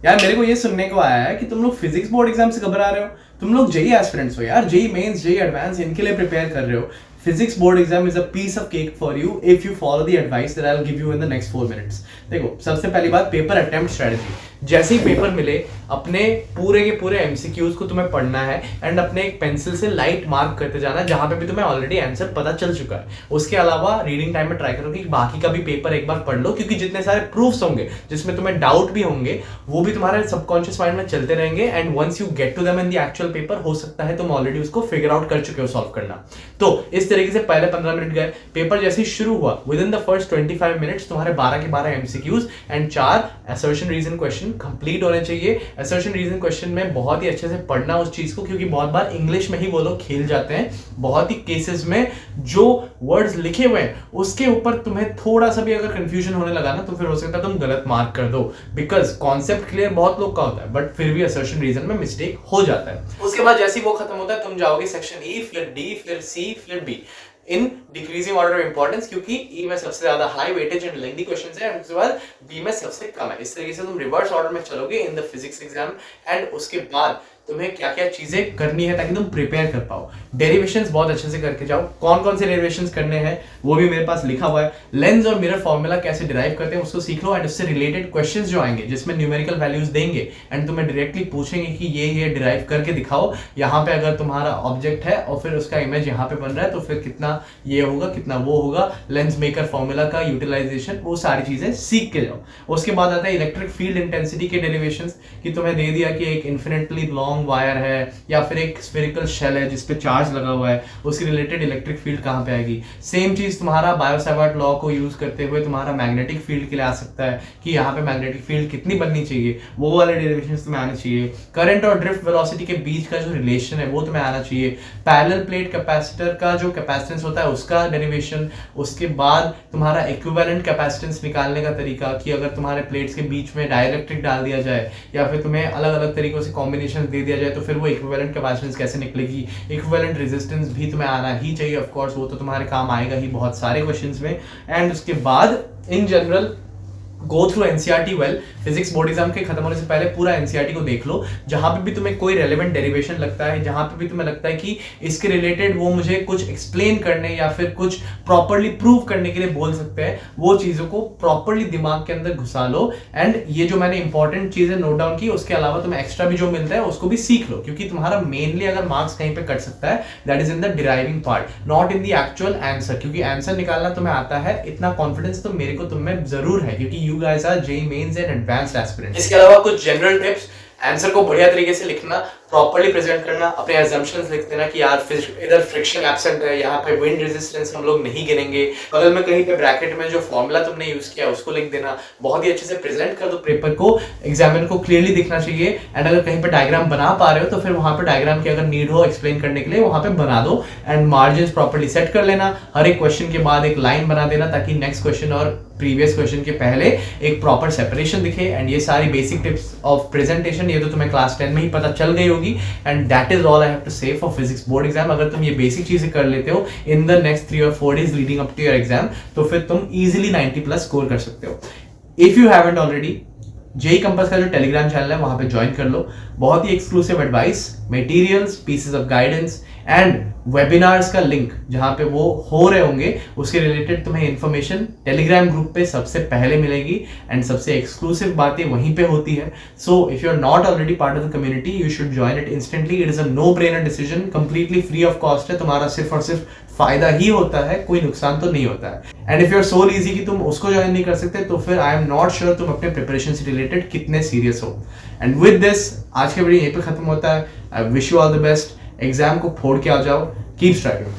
यार मेरे को ये सुनने को आया है कि तुम लोग फिजिक्स बोर्ड एग्जाम से घबरा रहे हो, तुम लोग जेई एस्पिरेंट्स हो यार, जेई मेंस जेई एडवांस इनके लिए प्रिपेयर कर रहे हो। Physics board exam is a piece of cake for you if you follow the advice that I will give you in the next 4 minutes. देखो सबसे पहली बात, पेपर अटेम्प्ट स्ट्रेटजी। जैसे ही पेपर मिले अपने पूरे के पूरे एमसीक्यूज को तुम्हें पढ़ना है एंड अपने एक पेंसिल से लाइट मार्क करते जाना है जहां पे भी तुम्हें ऑलरेडी आंसर पता चल चुका है। उसके अलावा रीडिंग टाइम में ट्राई करो कि बाकी का भी पेपर एक बार पढ़ लो, क्योंकि जितने सारे प्रूफ्स होंगे जिसमें तुम्हें डाउट भी होंगे वो भी तुम्हारे सबकॉन्शियस माइंड में चलते रहेंगे and once you get to them in the actual paper हो सकता है तुम ऑलरेडी उसको फिगर आउट कर चुके हो सॉल्व करना। तो इस तरीके से पहले 15 मिनट गए, पेपर जैसे ही शुरू हुआ with in the first 25 minutes तुम्हारे 12 के 12 MCQs and 4 assertion reason question complete होने चाहिए। असर्शन रीजन क्वेश्चन में बहुत ही अच्छे से पढ़ना उस चीज को, क्योंकि बहुत बार इंग्लिश में ही वो लोग खेल जाते हैं। बहुत ही केसेस में जो वर्ड्स लिखे हुए हैं उसके ऊपर तुम्हें थोड़ा सा भी अगर कंफ्यूजन होने लगा ना तो फिर हो सकता है तुम गलत मार्क कर दो, बिकॉज कॉन्सेप्ट क्लियर बहुत लोग का होता है बट फिर भी असर्शन रीजन में मिस्टेक हो जाता है। उसके बाद जैसे ही वो खत्म होता है तुम जाओगे सेक्शन ई, फिर डी, फिर सी, फिर be in decreasing order of importance, क्योंकि ई में सबसे ज्यादा high weightage and lengthy questions है, उसके बाद बी में सबसे कम है। इस तरीके से तुम रिवर्स ऑर्डर में चलोगे in the physics exam and उसके बाद तुम्हें क्या क्या चीजें करनी है ताकि तुम प्रिपेयर कर पाओ। डेरिवेशंस बहुत अच्छे से करके जाओ। कौन कौन से डेरिवेशंस करने हैं वो भी मेरे पास लिखा हुआ है। लेंस और मिरर फॉर्मूला कैसे डिराइव करते हैं उसको सीख लो एंड उससे रिलेटेड क्वेश्चंस जो आएंगे जिसमें न्यूमेरिकल वैल्यूज देंगे एंड तुम्हें डायरेक्टली पूछेंगे कि ये डिराइव करके दिखाओ, यहाँ पे अगर तुम्हारा ऑब्जेक्ट है और फिर उसका इमेज यहाँ पे बन रहा है तो फिर कितना ये होगा कितना वो होगा, लेंस मेकर फॉर्मूला का यूटिलाइजेशन, वो सारी चीजें सीख के जाओ। उसके बाद आता है इलेक्ट्रिक फील्ड इंटेंसिटी के डेरिवेशंस, कि तुम्हें दे दिया कि एक इन्फिनिटली लॉन्ग वायर है या फिर एक स्फेरिकल शेल है जिसपे चार्ज लगा हुआ है, उसकी रिलेटेड इलेक्ट्रिक फील्ड कहां पे आएगी। सेम चीज तुम्हारा बायो-सावर्ट लॉ को यूज करते हुए तुम्हारा मैग्नेटिक फील्ड के लिए आ सकता है कि यहाँ पे मैग्नेटिक फील्ड कितनी बननी चाहिए, वो वाले डेरिवेशंस तुम्हें आने चाहिए। करंट और ड्रिफ्ट वेलोसिटी के बीच का जो रिलेशन है वो तुम्हें आना चाहिए। पैरेलल प्लेट कैपेसिटर का जो कैपेसिटेंस होता है उसका डेरिवेशन। उसके बाद तुम्हारा इक्विवेलेंट कैपेसिटेंस निकालने का तरीका, कि अगर तुम्हारे प्लेट्स के बीच में डाइलेक्ट्रिक डाल दिया जाए या फिर तुम्हें अलग अलग तरीकों से कॉम्बिनेशन दे दिया जाए तो फिर वो इक्विवेलेंट कैपेसिटेंस कैसे निकलेगी। इक्विवेलेंट रेजिस्टेंस भी तुम्हें आना ही चाहिए, ऑफ कोर्स वो तो तुम्हारे काम आएगा ही बहुत सारे क्वेश्चंस में। एंड उसके बाद in general go through NCERT well. Physics board exam के खत्म होने से पहले पूरा एनसीईआरटी को देख लो, जहां पे भी तुम्हें कोई रेलेवेंट डेरिवेशन लगता है, जहां पे भी तुम्हें लगता है कि इसके रिलेटेड वो मुझे कुछ एक्सप्लेन करने या फिर कुछ प्रॉपर्ली प्रूव करने के लिए बोल सकते हैं, वो चीजों को प्रॉपर्ली दिमाग के अंदर घुसा लो। एंड ये जो मैंने इंपॉर्टेंट चीजें नोट डाउन की उसके अलावा तुम्हें एक्स्ट्रा भी जो मिलता है उसको भी सीख लो, क्योंकि तुम्हारा मेनली अगर मार्क्स कहीं पे कट सकता है that is in the deriving part, not in the actual answer. क्योंकि आंसर निकालना तुम्हें आता है, इतना कॉन्फिडेंस तो मेरे को तुम में जरूर है, क्योंकि you guys are JEE mains and advanced aspirants. इसके अलावा कुछ जनरल टिप्स, आंसर को बढ़िया तरीके से लिखना, प्रॉपर्ली प्रेजेंट करना, अपने assumptions लिख देना कि यार इधर फ्रिक्शन एब्सेंट है, यहाँ पे विंड रेजिस्टेंस हम लोग नहीं गिनेंगे, बगल में कहीं पे ब्रैकेट में जो फॉर्मूला तुमने यूज किया उसको लिख देना। बहुत ही अच्छे से प्रेजेंट कर दो पेपर को, एग्जामिनर को क्लियरली दिखना चाहिए। एंड अगर कहीं पे डायग्राम बना पा रहे हो तो फिर वहां पे डायग्राम की अगर नीड हो एक्सप्लेन करने के लिए वहां पे बना दो। एंड मार्जिन प्रॉपर्ली सेट कर लेना, हर एक क्वेश्चन के बाद एक लाइन बना देना ताकि नेक्स्ट क्वेश्चन और प्रीवियस क्वेश्चन के पहले एक प्रॉपर सेपरेशन दिखे। एंड ये सारी बेसिक टिप्स ऑफ प्रेजेंटेशन ये तो तुम्हें क्लास 10 में ही पता चल गई होगी। And that is all I have to say for physics board exam. अगर तुम ये बेसिक चीजें कर लेते हो इन द नेक्स्ट 3 और 4 days leading up to your exam तो फिर तुम इजीली 90+ स्कोर कर सकते हो। If you haven't already, JEE compass का जो टेलीग्राम चैनल है वहां पे ज्वाइन कर लो। बहुत ही exclusive advice, materials, pieces of guidance and webinars का लिंक जहां पे वो हो रहे होंगे उसके रिलेटेड तुम्हें इंफॉर्मेशन टेलीग्राम ग्रुप पे सबसे पहले मिलेगी एंड सबसे एक्सक्लूसिव बातें वहीं पे होती है। So if you are not already part of the community you should join it instantly. It is a no brainer decision, completely free of cost है, तुम्हारा सिर्फ और सिर्फ फायदा ही होता है, कोई नुकसान तो नहीं होता है। And if you are so lazy कि तुम उसको ज्वाइन नहीं कर सकते तो फिर आई एम नॉट श्योर तुम अपने प्रिपरेशन से रिलेटेड कितने सीरियस हो। एंड विद दिस आज का वीडियो यहीं पे खत्म होता है। I wish you all the best, exam को फोड़ के आ जाओ, कीप स्ट्राइविंग।